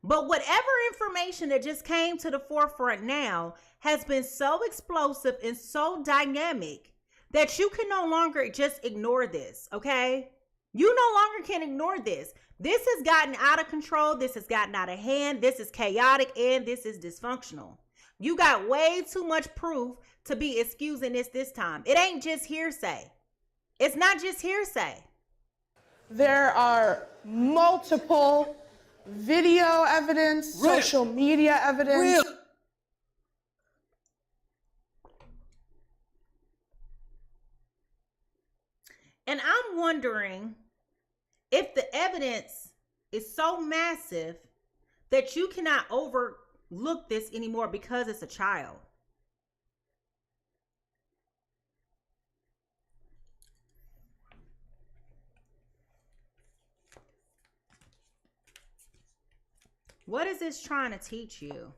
[SPEAKER 1] But whatever information that just came to the forefront now has been so explosive and so dynamic that you can no longer just ignore this, okay? You no longer can ignore this. This has gotten out of control. This has gotten out of hand. This is chaotic and this is dysfunctional. You got way too much proof to be excusing this time. It ain't just hearsay. It's not just hearsay.
[SPEAKER 5] There are multiple video evidence, social media evidence.
[SPEAKER 1] And I'm wondering if the evidence is so massive that you cannot overlook this anymore because it's a child. What is this trying to teach you?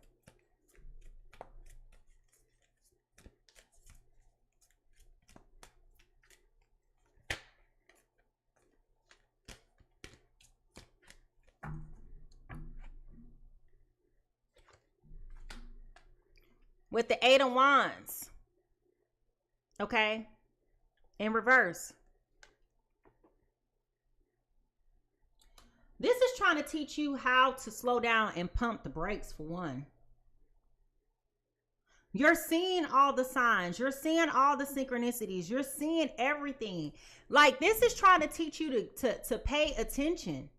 [SPEAKER 1] With the 8 of Wands, okay, in reverse. This is trying to teach you how to slow down and pump the brakes, for one. You're seeing all the signs. You're seeing all the synchronicities. You're seeing everything. Like, this is trying to teach you to pay attention.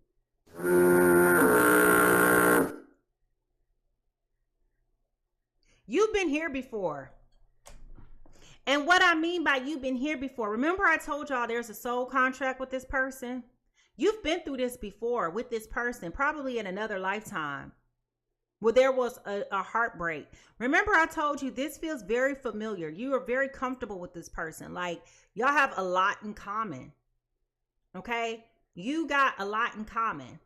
[SPEAKER 1] You've been here before. And what I mean by you've been here before, remember I told y'all there's a soul contract with this person? You've been through this before with this person, probably in another lifetime, where there was a heartbreak. Remember I told you this feels very familiar. You are very comfortable with this person. Like, y'all have a lot in common. Okay? You got a lot in common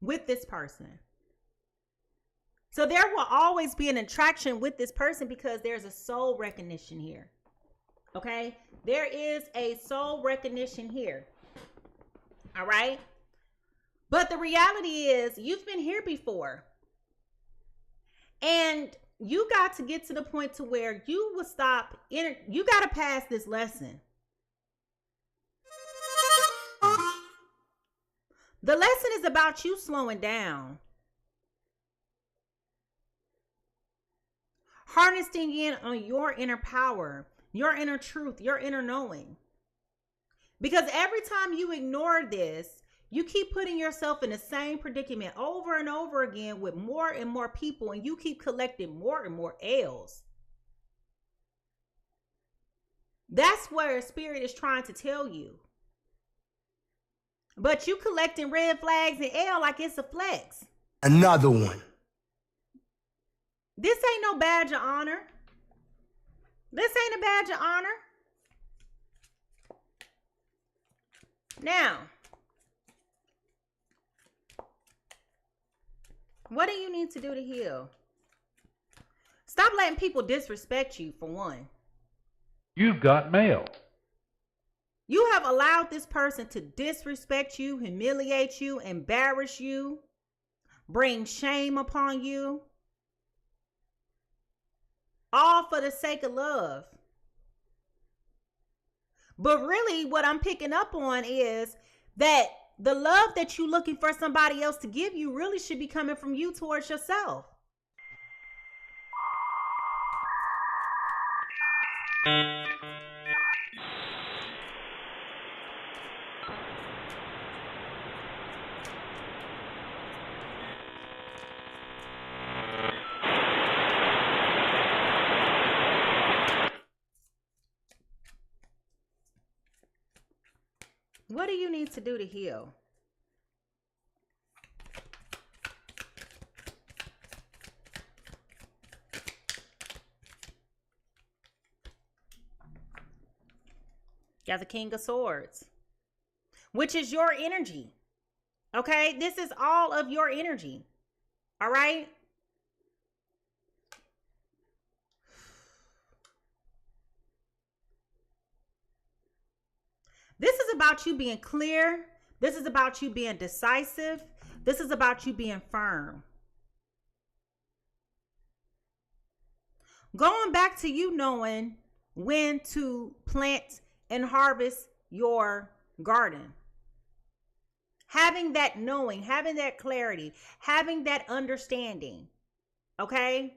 [SPEAKER 1] with this person. So there will always be an attraction with this person because there's a soul recognition here. Okay? There is a soul recognition here. All right? But the reality is you've been here before. And you got to get to the point to where you will stop. You got to pass this lesson. The lesson is about you slowing down. Harnessing in on your inner power, your inner truth, your inner knowing. Because every time you ignore this, you keep putting yourself in the same predicament over and over again with more and more people, and you keep collecting more and more L's. That's where Spirit is trying to tell you. But you collecting red flags and L like it's a flex.
[SPEAKER 3] Another one.
[SPEAKER 1] This ain't no badge of honor. This ain't a badge of honor. Now, what do you need to do to heal? Stop letting people disrespect you, for one.
[SPEAKER 6] You've got mail.
[SPEAKER 1] You have allowed this person to disrespect you, humiliate you, embarrass you, bring shame upon you, all for the sake of love. But really what I'm picking up on is that the love that you're looking for somebody else to give you really should be coming from you towards yourself. What do you need to do to heal? You got the King of Swords, which is your energy. Okay, this is all of your energy. All right. This is about you being clear. This is about you being decisive. This is about you being firm. Going back to you knowing when to plant and harvest your garden. Having that knowing, having that clarity, having that understanding. Okay?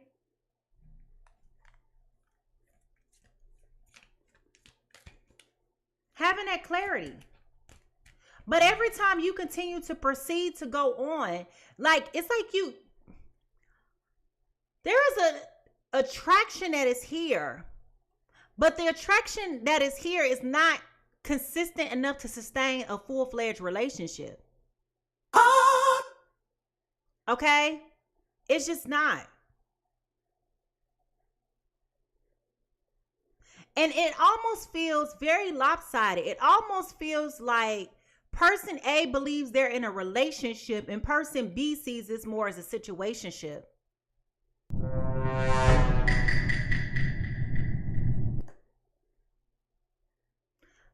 [SPEAKER 1] Having that clarity. But every time you continue to proceed to go on, like, it's like there is a attraction that is here, but the attraction that is here is not consistent enough to sustain a full-fledged relationship. Okay? It's just not. And it almost feels very lopsided. It almost feels like person A believes they're in a relationship and person B sees this more as a situationship.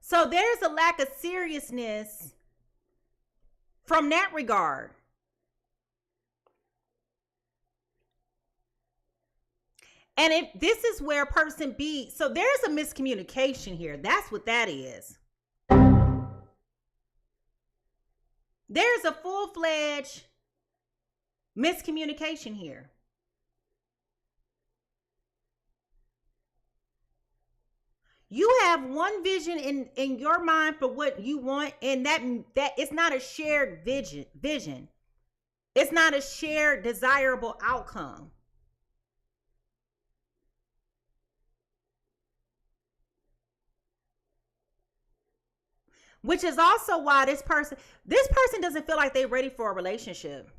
[SPEAKER 1] So there's a lack of seriousness from that regard. And if this is where person B, so there's a miscommunication here. That's what that is. There's a full-fledged miscommunication here. You have one vision in your mind for what you want, and that it's not a shared vision. It's not a shared desirable outcome. Which is also why this person doesn't feel like they're ready for a relationship.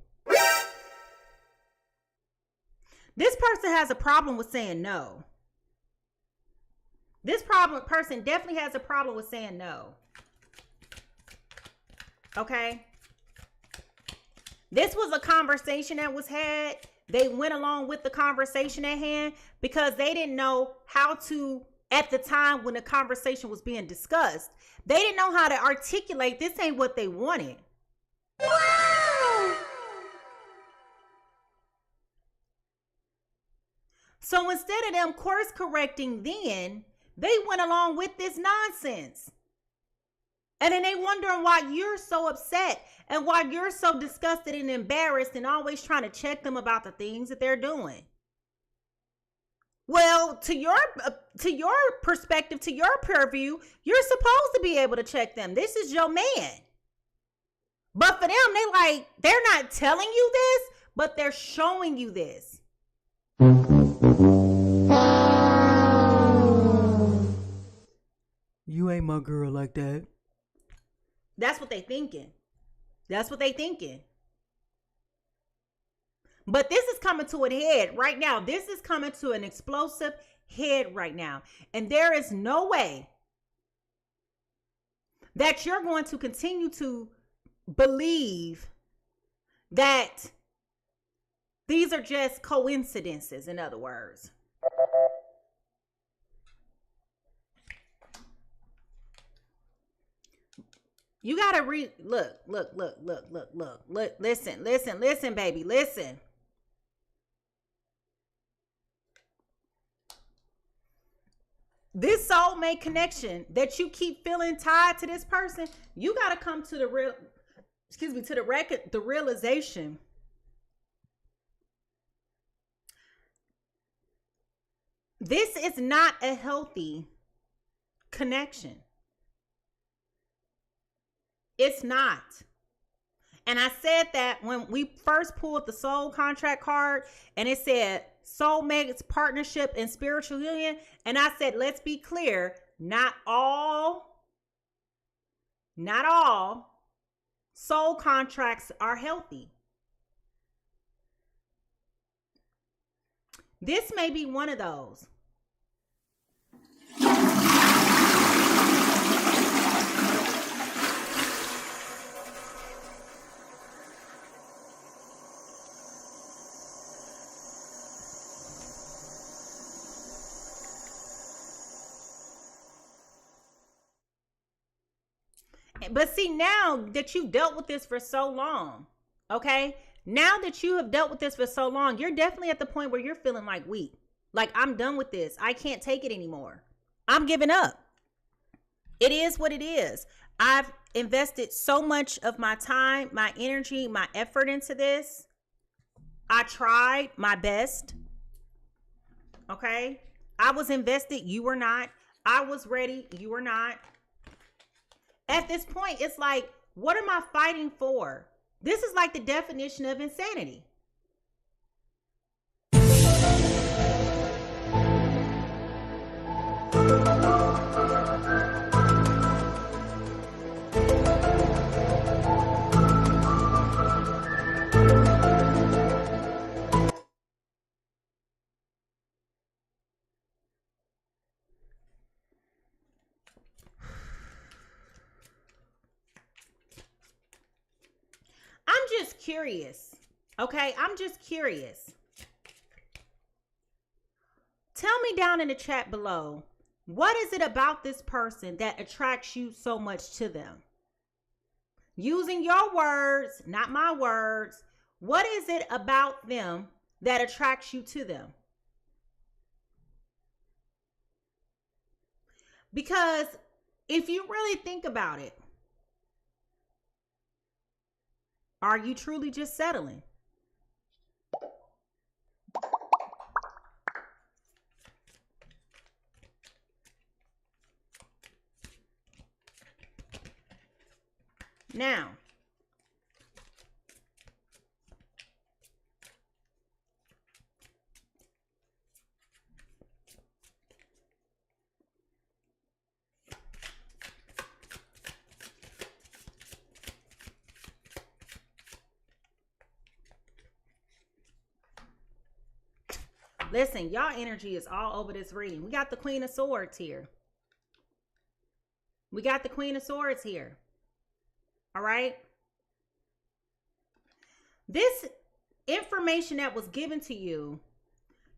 [SPEAKER 1] This person has a problem with saying no. This person definitely has a problem with saying no. Okay? This was a conversation that was had. They went along with the conversation at hand because they didn't know how to, at the time when the conversation was being discussed, they didn't know how to articulate this ain't what they wanted. Wow. So instead of them course correcting then, they went along with this nonsense. And then they wondering why you're so upset and why you're so disgusted and embarrassed and always trying to check them about the things that they're doing. Well, to your perspective, to your purview, you're supposed to be able to check them. This is your man. But for them, they're not telling you this, but they're showing you this. You ain't my girl like that. That's what they thinking. That's what they thinking. But this is coming to a head right now. This is coming to an explosive head right now. And there is no way that you're going to continue to believe that these are just coincidences, in other words. You got to look, listen, baby, listen. This soulmate connection that you keep feeling tied to this person, you got to come to the realization this is not a healthy connection. It's not. And I said that when we first pulled the soul contract card and it said soulmates, partnership, and spiritual union. And I said, let's be clear, not all soul contracts are healthy. This may be one of those. But see, now that you've dealt with this for so long, okay? Now that you have dealt with this for so long, you're definitely at the point where you're feeling like weak. Like, I'm done with this. I can't take it anymore. I'm giving up. It is what it is. I've invested so much of my time, my energy, my effort into this. I tried my best. Okay? I was invested. You were not. I was ready. You were not. At this point, it's like, what am I fighting for? This is like the definition of insanity. I'm just curious. Okay, I'm just curious. Tell me down in the chat below, what is it about this person that attracts you so much to them? Using your words, not my words. What is it about them that attracts you to them? Because if you really think about it, are you truly just settling? Now, listen, y'all energy is all over this reading. We got the Queen of Swords here. We got the Queen of Swords here. All right. This information that was given to you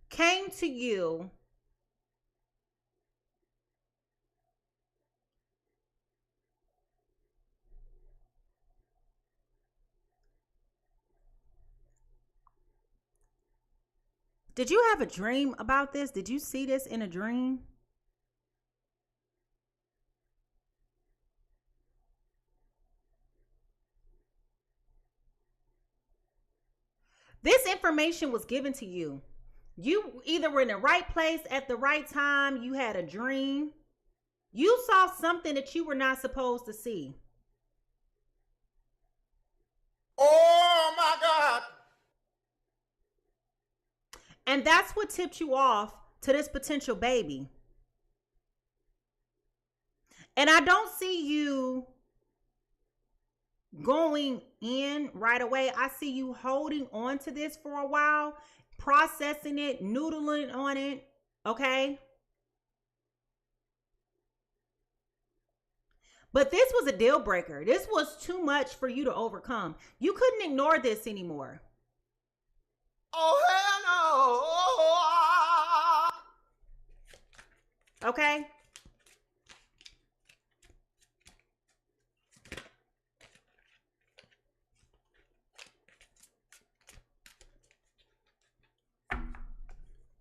[SPEAKER 1] came to you Did you have a dream about this? Did you see this in a dream? This information was given to you. You either were in the right place at the right time. You had a dream. You saw something that you were not supposed to see.
[SPEAKER 4] Oh my God.
[SPEAKER 1] And that's what tipped you off to this potential baby. And I don't see you going in right away. I see you holding on to this for a while, processing it, noodling on it, okay? But this was a deal breaker. This was too much for you to overcome. You couldn't ignore this anymore.
[SPEAKER 3] Oh, hell no.
[SPEAKER 1] Okay?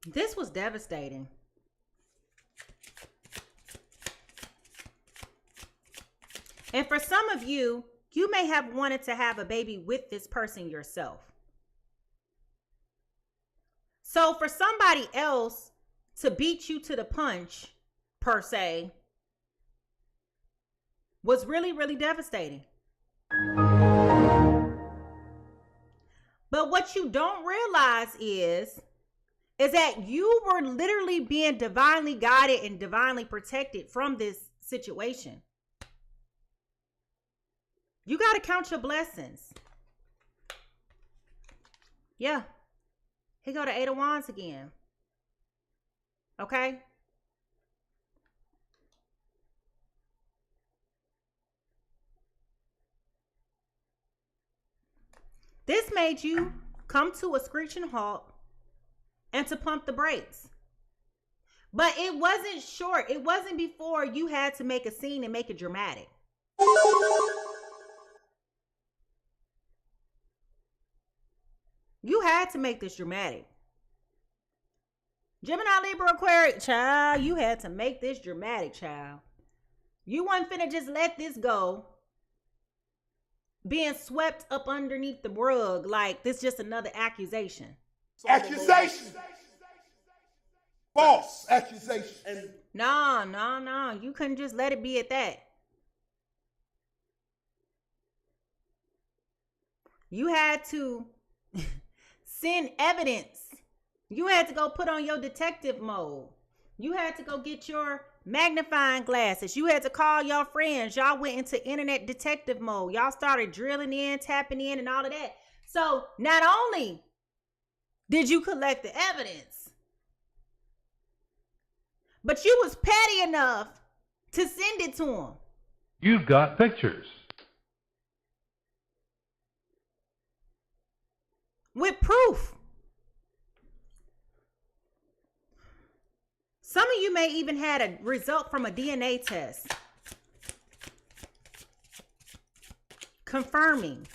[SPEAKER 1] This was devastating. And for some of you, you may have wanted to have a baby with this person yourself. So for somebody else to beat you to the punch, per se, was really, really devastating. But what you don't realize is that you were literally being divinely guided and divinely protected from this situation. You got to count your blessings. Yeah. Here go the Eight of Wands again. Okay? This made you come to a screeching halt and to pump the brakes. But it wasn't short. It wasn't before you had to make a scene and make it dramatic. You had to make this dramatic. Gemini, Libra, Aquarius, child, you had to make this dramatic, child. You weren't finna just let this go, being swept up underneath the rug like this just another accusation.
[SPEAKER 4] Accusation. False accusation.
[SPEAKER 1] No. You couldn't just let it be at that. You had to send evidence. You had to go put on your detective mode. You had to go get your magnifying glasses. You had to call your friends. Y'all went into internet detective mode. Y'all started drilling in, tapping in, and all of that. So not only did you collect the evidence, but you was petty enough to send it to them.
[SPEAKER 6] You've got pictures.
[SPEAKER 1] With proof. Some of you may even had a result from a DNA test confirming.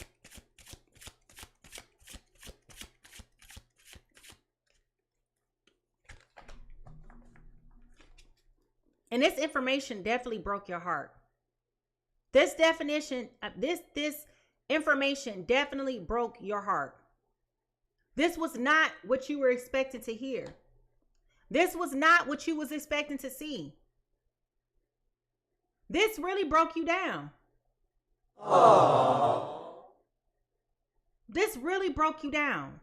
[SPEAKER 1] And this information definitely broke your heart. This information definitely broke your heart. This was not what you were expected to hear. This was not what you was expecting to see. This really broke you down. Oh. This really broke you down.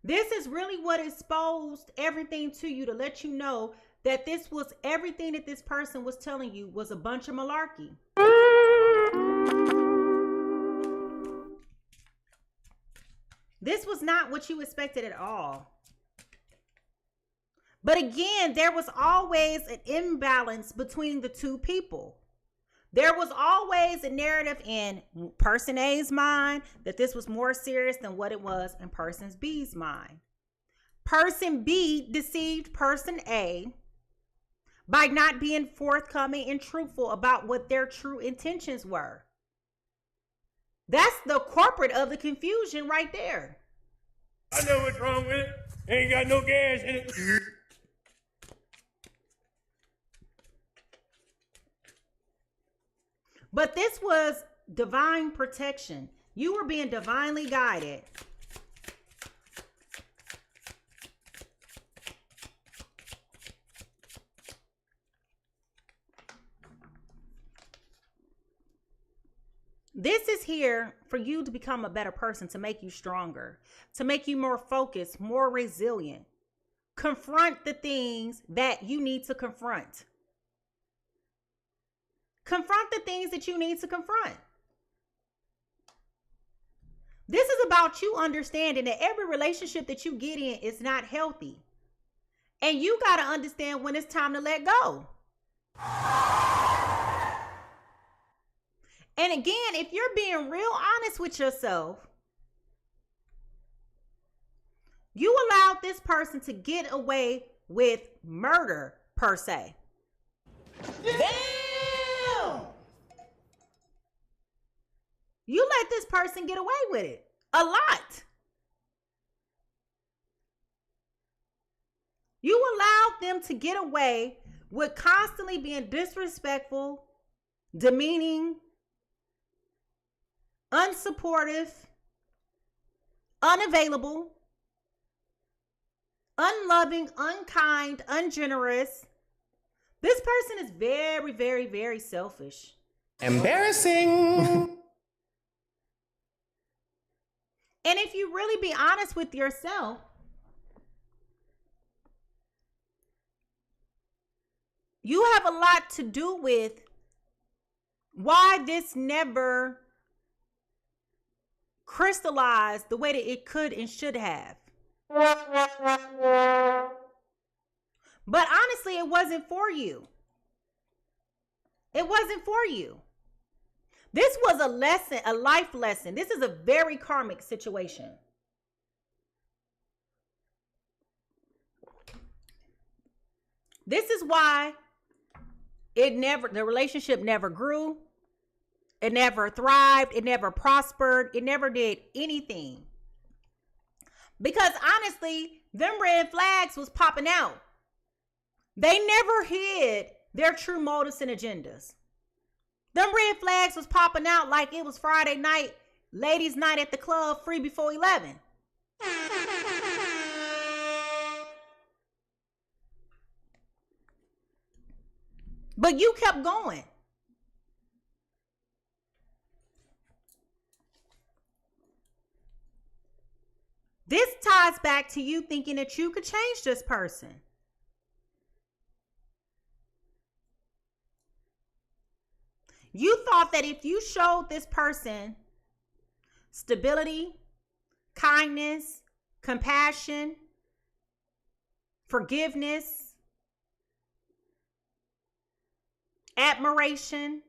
[SPEAKER 1] This is really what exposed everything to you to let you know that this was everything that this person was telling you was a bunch of malarkey. This was not what you expected at all. But again, there was always an imbalance between the two people. There was always a narrative in person A's mind that this was more serious than what it was in person B's mind. Person B deceived person A by not being forthcoming and truthful about what their true intentions were. That's the corporate of the confusion right there.
[SPEAKER 7] I know what's wrong with it. Ain't got no gas in it.
[SPEAKER 1] But this was divine protection. You were being divinely guided. This is here for you to become a better person, to make you stronger, to make you more focused, more resilient. Confront the things that you need to confront. Confront the things that you need to confront. This is about you understanding that every relationship that you get in is not healthy. And you got to understand when it's time to let go. And again, if you're being real honest with yourself, you allowed this person to get away with murder, per se.
[SPEAKER 3] Damn!
[SPEAKER 1] You let this person get away with it a lot. You allowed them to get away with constantly being disrespectful, demeaning, unsupportive, unavailable, unloving, unkind, ungenerous. This person is very, very, very selfish.
[SPEAKER 3] Embarrassing.
[SPEAKER 1] And if you really be honest with yourself, you have a lot to do with why this never crystallized the way that it could and should have. But honestly, it wasn't for you. It wasn't for you. This was a lesson, a life lesson. This is a very karmic situation. This is why the relationship never grew. It never thrived. It never prospered. It never did anything. Because honestly, them red flags was popping out. They never hid their true motives and agendas. Them red flags was popping out like it was Friday night, ladies' night at the club, free before 11. But you kept going. This ties back to you thinking that you could change this person. You thought that if you showed this person stability, kindness, compassion, forgiveness, admiration,